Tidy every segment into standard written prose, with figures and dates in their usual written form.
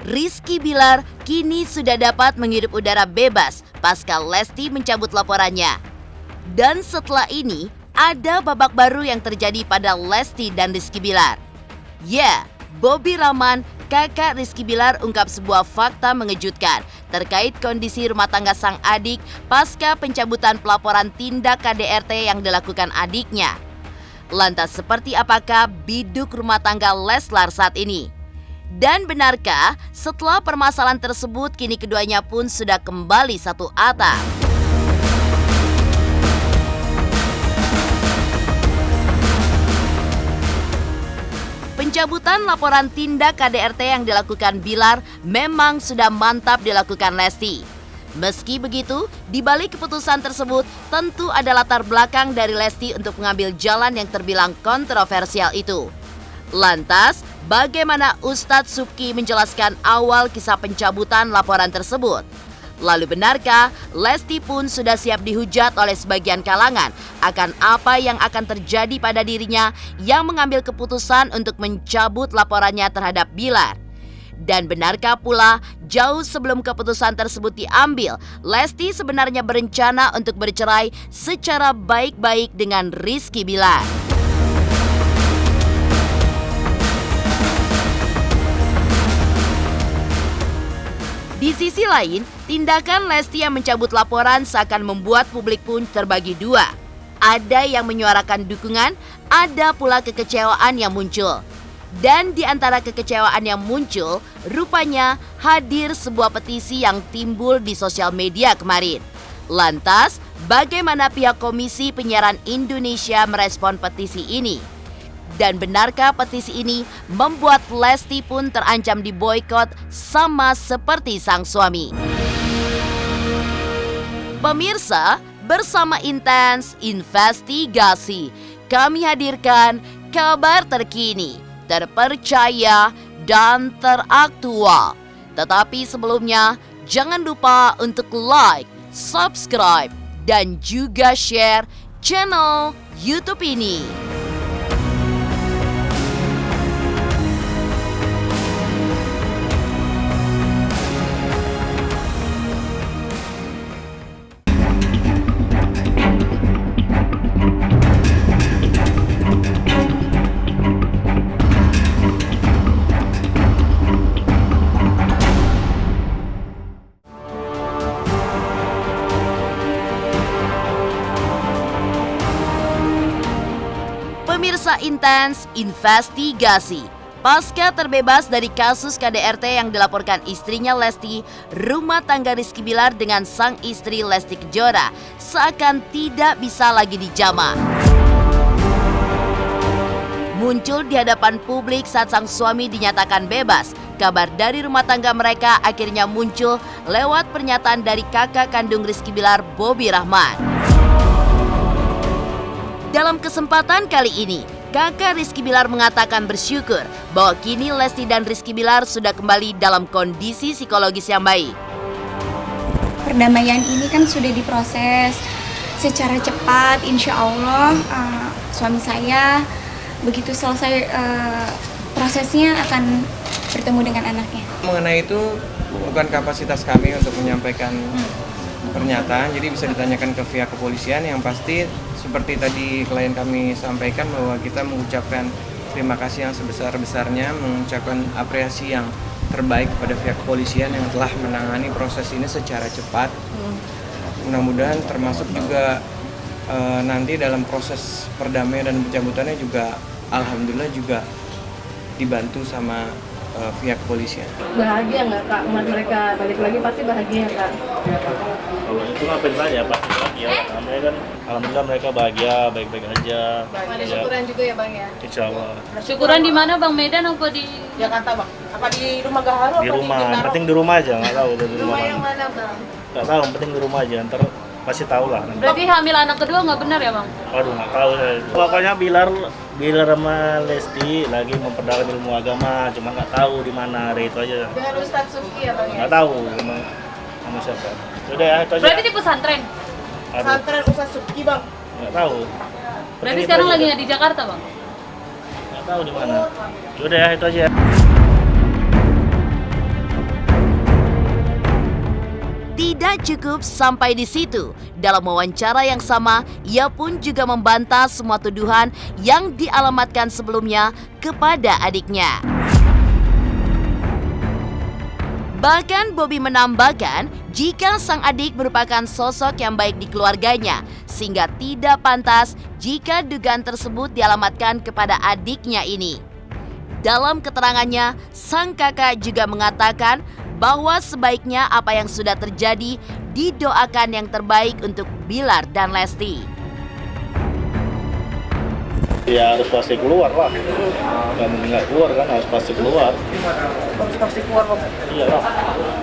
Rizky Bilar kini sudah dapat menghirup udara bebas pasca Lesti mencabut laporannya. Dan setelah ini, ada babak baru yang terjadi pada Lesti dan Rizky Bilar. Ya, Bobby Rahman, kakak Rizky Bilar ungkap sebuah fakta mengejutkan terkait kondisi rumah tangga sang adik pasca pencabutan pelaporan tindak KDRT yang dilakukan adiknya. Lantas seperti apakah biduk rumah tangga Leslar saat ini? Dan benarkah setelah permasalahan tersebut kini keduanya pun sudah kembali satu atap? Pencabutan laporan tindak KDRT yang dilakukan Bilar memang sudah mantap dilakukan Lesti. Meski begitu, di balik keputusan tersebut tentu ada latar belakang dari Lesti untuk mengambil jalan yang terbilang kontroversial itu. Lantas, bagaimana Ustadz Subki menjelaskan awal kisah pencabutan laporan tersebut? Lalu benarkah Lesti pun sudah siap dihujat oleh sebagian kalangan akan apa yang akan terjadi pada dirinya yang mengambil keputusan untuk mencabut laporannya terhadap Bilar? Dan benarkah pula jauh sebelum keputusan tersebut diambil, Lesti sebenarnya berencana untuk bercerai secara baik-baik dengan Rizky Bilar? Di sisi lain, tindakan Lesti yang mencabut laporan seakan membuat publik pun terbagi dua. Ada yang menyuarakan dukungan, ada pula kekecewaan yang muncul. Dan di antara kekecewaan yang muncul, rupanya hadir sebuah petisi yang timbul di sosial media kemarin. Lantas, bagaimana pihak Komisi Penyiaran Indonesia merespon petisi ini? Dan benarkah petisi ini membuat Lesti pun terancam diboikot sama seperti sang suami? Pemirsa, bersama Intens Investigasi, kami hadirkan kabar terkini, terpercaya, dan teraktual. Tetapi sebelumnya, jangan lupa untuk like, subscribe, dan juga share channel YouTube ini. Pemirsa Intens Investigasi, pasca terbebas dari kasus KDRT yang dilaporkan istrinya Lesti, rumah tangga Rizky Bilar dengan sang istri Lesti Kejora seakan tidak bisa lagi dijamah. Muncul di hadapan publik saat sang suami dinyatakan bebas. Kabar dari rumah tangga mereka akhirnya muncul lewat pernyataan dari kakak kandung Rizky Bilar, Bobby Rahman. Dalam kesempatan kali ini, kakak Rizky Bilar mengatakan bersyukur bahwa kini Lesti dan Rizky Bilar sudah kembali dalam kondisi psikologis yang baik. Perdamaian ini kan sudah diproses secara cepat, insya Allah suami saya begitu selesai prosesnya akan bertemu dengan anaknya. Mengenai itu bukan kapasitas kami untuk menyampaikan pernyataan, jadi bisa ditanyakan ke pihak kepolisian. Yang pasti seperti tadi klien kami sampaikan bahwa kita mengucapkan terima kasih yang sebesar-besarnya, mengucapkan apresiasi yang terbaik kepada pihak kepolisian yang telah menangani proses ini secara cepat. Mudah-mudahan termasuk juga nanti dalam proses perdamaian dan pencabutannya juga alhamdulillah juga dibantu sama pihak kepolisian. Bahagia nggak Kak? Umat mereka balik lagi pasti bahagia Kak? Kalau itu ngapain saja pasti bahagia. Namanya kan alhamdulillah mereka bahagia, baik-baik aja. Ada syukuran juga ya Bang ya? Insya Allah. Syukuran di mana Bang? Medan apa di Jakarta Bang? Apa di rumah Gaharu? Di rumah, yang penting di rumah aja, nggak tahu dari Rumah yang mana Bang? Nggak tahu, yang penting di rumah aja. Ntar pasti tahu lah. Berarti hamil anak kedua nggak benar ya Bang? Waduh nggak tahu saya. Pokoknya Bilar sama Lesti lagi memperdalam ilmu agama, cuma nggak tahu di mana hari itu aja. Dengan Ustadz Subki ya Bang ya? Nggak tahu sama siapa. Udah ya itu aja. Berarti di pesantren? Aduh, Pesantren Ustadz Subki Bang? nggak tahu. Berarti sekarang lagi nggak di Jakarta Bang? Nggak tahu di mana. Udah ya itu aja. Tidak cukup sampai di situ. Dalam wawancara yang sama, ia pun juga membantah semua tuduhan yang dialamatkan sebelumnya kepada adiknya. Bahkan Bobby menambahkan jika sang adik merupakan sosok yang baik di keluarganya, sehingga tidak pantas jika dugaan tersebut dialamatkan kepada adiknya ini. Dalam keterangannya, sang kakak juga mengatakan bahwa sebaiknya apa yang sudah terjadi didoakan yang terbaik untuk Bilar dan Lesti. Ya harus pasti keluar lah. Nggak mungkin nggak keluar kan, harus pasti keluar. Harus pasti keluar, Bang. Iya lah.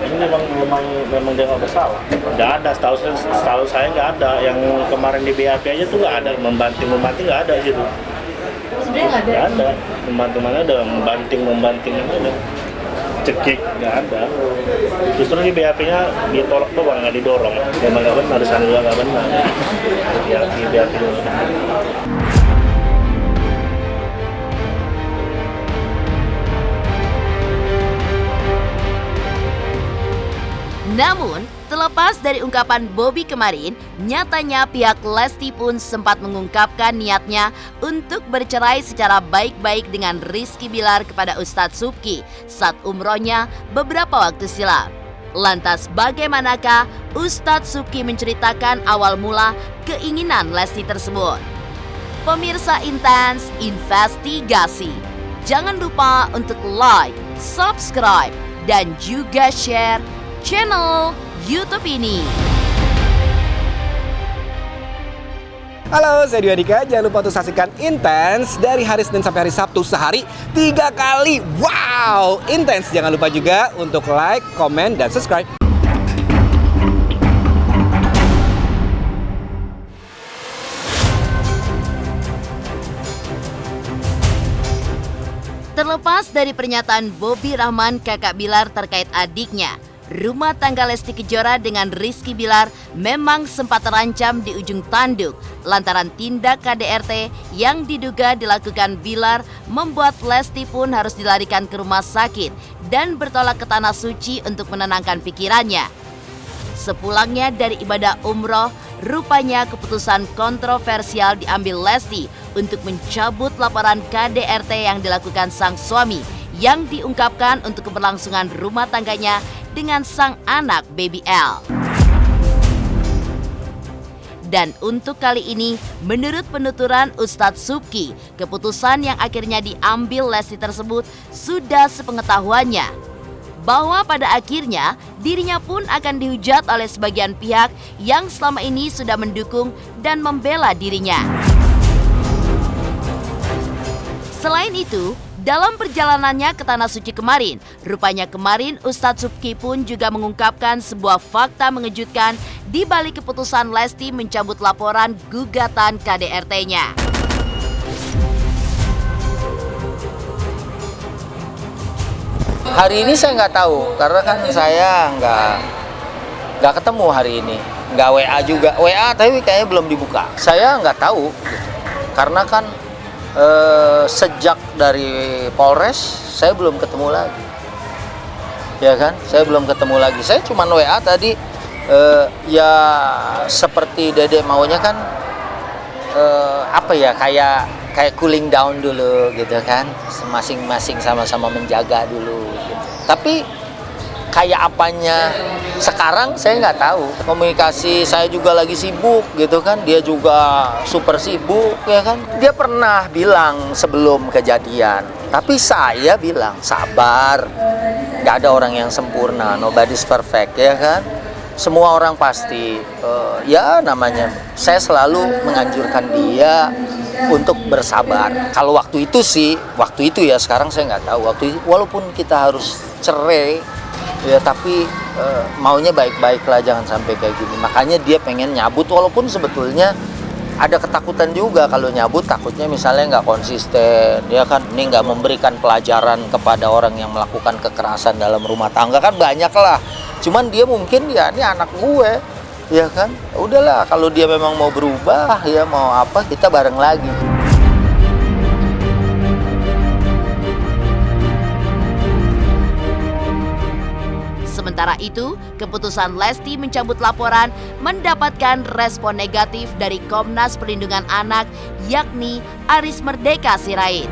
Ini memang dia nggak bersalah. Nggak ada, setahu saya nggak ada. Yang kemarin di BAP aja tuh nggak ada, membanting nggak ada gitu. Sebenarnya nggak ada. Nggak ada. Membanting mana ada, membanting ada. Cekik nggak ada. Justru di BAP-nya ditolak doang, nggak didorong. Memang nggak benar, di sana juga nggak benar. Ya di BAP dulu. Namun, terlepas dari ungkapan Bobby kemarin, nyatanya pihak Lesti pun sempat mengungkapkan niatnya untuk bercerai secara baik-baik dengan Rizky Bilar kepada Ustadz Subki saat umrohnya beberapa waktu silam. Lantas bagaimanakah Ustadz Subki menceritakan awal mula keinginan Lesti tersebut? Pemirsa Intens Investigasi, jangan lupa untuk like, subscribe, dan juga share channel YouTube ini. Halo, saya Dwi Andika. Jangan lupa untuk saksikan Intens dari hari Senin sampai hari Sabtu sehari 3 kali. Wow, Intens. Jangan lupa juga untuk like, komen, dan subscribe. Terlepas dari pernyataan Bobby Rahman kakak Bilar terkait adiknya, rumah tangga Lesti Kejora dengan Rizky Bilar memang sempat terancam di ujung tanduk lantaran tindak KDRT yang diduga dilakukan Bilar membuat Lesti pun harus dilarikan ke rumah sakit dan bertolak ke Tanah Suci untuk menenangkan pikirannya. Sepulangnya dari ibadah umroh, rupanya keputusan kontroversial diambil Lesti untuk mencabut laporan KDRT yang dilakukan sang suami yang diungkapkan untuk keberlangsungan rumah tangganya dengan sang anak Baby L. Dan untuk kali ini, menurut penuturan Ustadz Subki, keputusan yang akhirnya diambil Lesti tersebut sudah sepengetahuannya, bahwa pada akhirnya dirinya pun akan dihujat oleh sebagian pihak yang selama ini sudah mendukung dan membela dirinya. Selain itu, dalam perjalanannya ke Tanah Suci kemarin, rupanya kemarin Ustadz Subki pun juga mengungkapkan sebuah fakta mengejutkan di balik keputusan Lesti mencabut laporan gugatan KDRT-nya. Hari ini saya nggak tahu, karena kan saya nggak ketemu hari ini, nggak WA juga, WA tapi kayaknya belum dibuka. Saya nggak tahu, gitu. Karena kan sejak dari Polres saya belum ketemu lagi, ya kan? Saya belum ketemu lagi. Saya cuma WA tadi, ya seperti Dede maunya kan, apa ya kayak cooling down dulu gitu kan, masing-masing sama-sama menjaga dulu gitu. Tapi kayak apanya sekarang saya nggak tahu. Komunikasi saya juga lagi sibuk gitu kan, dia juga super sibuk ya kan. Dia pernah bilang sebelum kejadian, tapi saya bilang sabar, nggak ada orang yang sempurna, nobody's perfect ya kan. Semua orang pasti, ya namanya, saya selalu menganjurkan dia untuk bersabar. Kalau waktu itu sih, waktu itu ya, sekarang saya nggak tahu. Waktu itu, walaupun kita harus cerai, ya tapi maunya baik-baik lah, jangan sampai kayak gini. Makanya dia pengen nyabut, walaupun sebetulnya ada ketakutan juga kalau nyabut, takutnya misalnya nggak konsisten, ya kan, ini nggak memberikan pelajaran kepada orang yang melakukan kekerasan dalam rumah tangga, kan banyak lah. Cuman dia mungkin, ya ini anak gue, ya kan, udahlah kalau dia memang mau berubah, ya mau apa, kita bareng lagi. Sementara Sementara itu, keputusan Lesti mencabut laporan mendapatkan respon negatif dari Komnas Perlindungan Anak, yakni Aris Merdeka Sirait.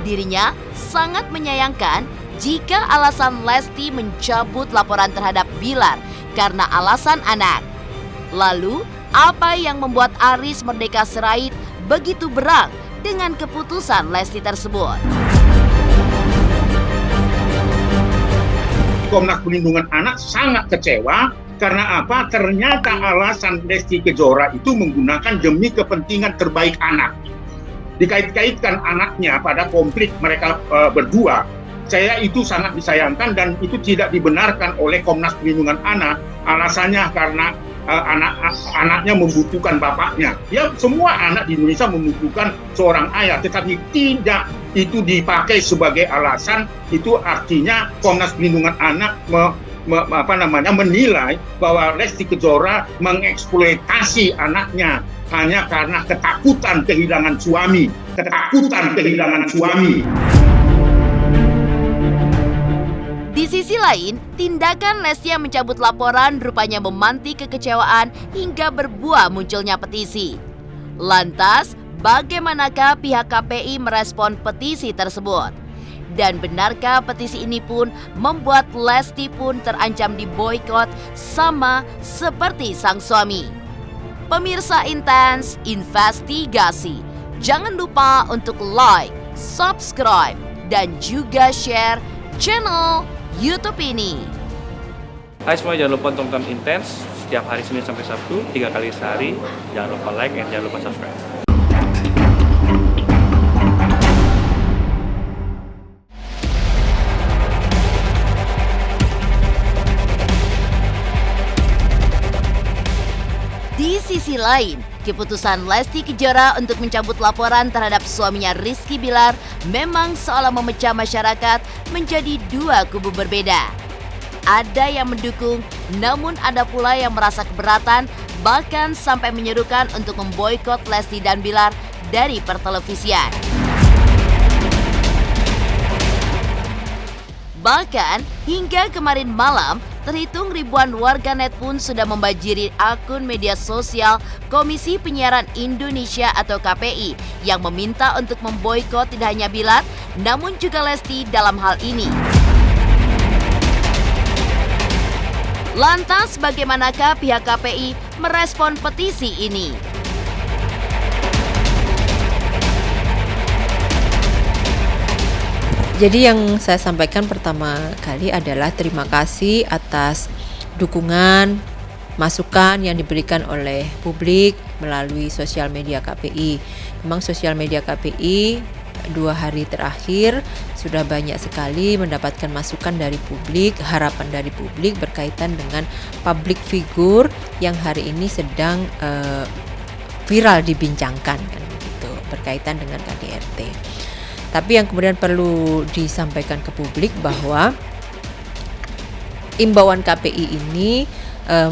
Dirinya sangat menyayangkan jika alasan Lesti mencabut laporan terhadap Bilar karena alasan anak. Lalu, apa yang membuat Aris Merdeka Sirait begitu berang dengan keputusan Lesti tersebut? Komnas Perlindungan Anak sangat kecewa karena apa? Ternyata alasan Lesti Kejora itu menggunakan demi kepentingan terbaik anak. Dikait-kaitkan anaknya pada konflik mereka berdua. Saya itu sangat disayangkan dan itu tidak dibenarkan oleh Komnas Perlindungan Anak. Alasannya karena anaknya membutuhkan bapaknya. Ya, semua anak di Indonesia membutuhkan seorang ayah, tetapi tidak itu dipakai sebagai alasan. Itu artinya Komnas Perlindungan Anak menilai bahwa Lesti Kejora mengeksploitasi anaknya hanya karena ketakutan kehilangan suami. Di sisi lain, tindakan Lesti yang mencabut laporan rupanya memantik kekecewaan hingga berbuah munculnya petisi. Lantas, bagaimanakah pihak KPI merespon petisi tersebut? Dan benarkah petisi ini pun membuat Lesti pun terancam diboikot sama seperti sang suami? Pemirsa Intens Investigasi, jangan lupa untuk like, subscribe, dan juga share channel YouTube ini. Hai semua, jangan lupa tonton Intens setiap hari Senin sampai Sabtu 3 kali sehari. Jangan lupa like dan jangan lupa subscribe. Di sisi lain, keputusan Lesti Kejora untuk mencabut laporan terhadap suaminya Rizky Bilar memang seolah memecah masyarakat menjadi dua kubu berbeda. Ada yang mendukung, namun ada pula yang merasa keberatan, bahkan sampai menyerukan untuk memboikot Lesti dan Bilar dari pertelevisian. Bahkan hingga kemarin malam, terhitung ribuan warganet pun sudah membanjiri akun media sosial Komisi Penyiaran Indonesia atau KPI yang meminta untuk memboikot tidak hanya Bilar, namun juga Lesti dalam hal ini. Lantas bagaimanakah pihak KPI merespon petisi ini? Jadi yang saya sampaikan pertama kali adalah terima kasih atas dukungan, masukan yang diberikan oleh publik melalui sosial media KPI. Memang sosial media KPI 2 hari terakhir sudah banyak sekali mendapatkan masukan dari publik, harapan dari publik berkaitan dengan public figure yang hari ini sedang viral dibincangkan kan gitu, berkaitan dengan KDRT. Tapi yang kemudian perlu disampaikan ke publik bahwa imbauan KPI ini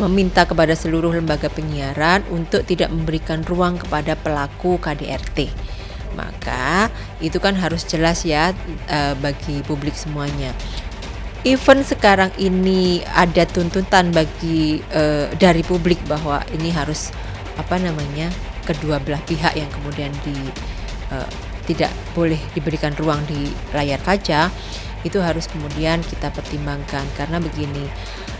meminta kepada seluruh lembaga penyiaran untuk tidak memberikan ruang kepada pelaku KDRT. Maka itu kan harus jelas ya bagi publik semuanya. Even sekarang ini ada tuntutan bagi dari publik bahwa ini harus kedua belah pihak yang kemudian tidak boleh diberikan ruang di layar kaca, itu harus kemudian kita pertimbangkan. Karena begini,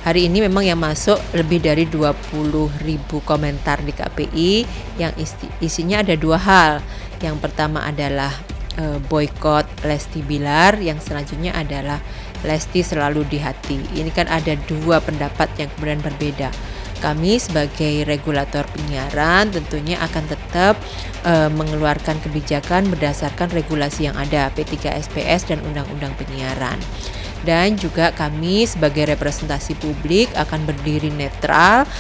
hari ini memang yang masuk lebih dari 20.000 komentar di KPI yang isinya ada 2 hal. Yang pertama adalah boykot Lesti Bilar, yang selanjutnya adalah Lesti selalu di hati. Ini kan ada 2 pendapat yang kemudian berbeda. Kami sebagai regulator penyiaran tentunya akan tetap mengeluarkan kebijakan berdasarkan regulasi yang ada, P3SPS dan Undang-Undang Penyiaran. Dan juga kami sebagai representasi publik akan berdiri netral,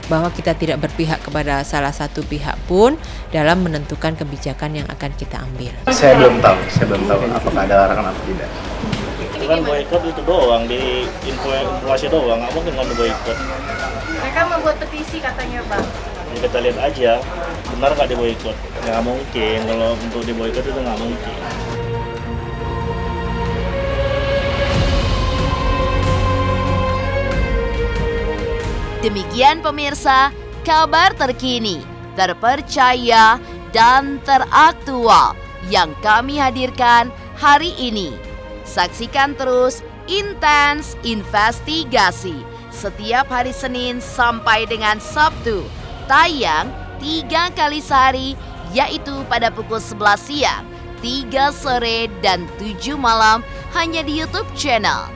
bahwa kita tidak berpihak kepada salah satu pihak pun dalam menentukan kebijakan yang akan kita ambil. Saya belum tahu apakah ada larangan atau tidak. Itu kan boykot itu doang, di informasi doang, nggak mungkin kan boykot. Mereka membuat petisi katanya, Bang. Ya, kita lihat aja, benar nggak diboykot? Nggak mungkin, kalau untuk diboykot itu nggak mungkin. Demikian pemirsa, kabar terkini, terpercaya, dan teraktual yang kami hadirkan hari ini. Saksikan terus Intens Investigasi setiap hari Senin sampai dengan Sabtu, tayang 3 kali sehari, yaitu pada pukul 11 siang, 3 sore, dan 7 malam hanya di YouTube channel.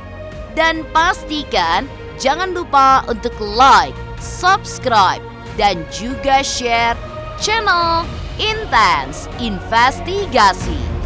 Dan pastikan jangan lupa untuk like, subscribe, dan juga share channel Intens Investigasi.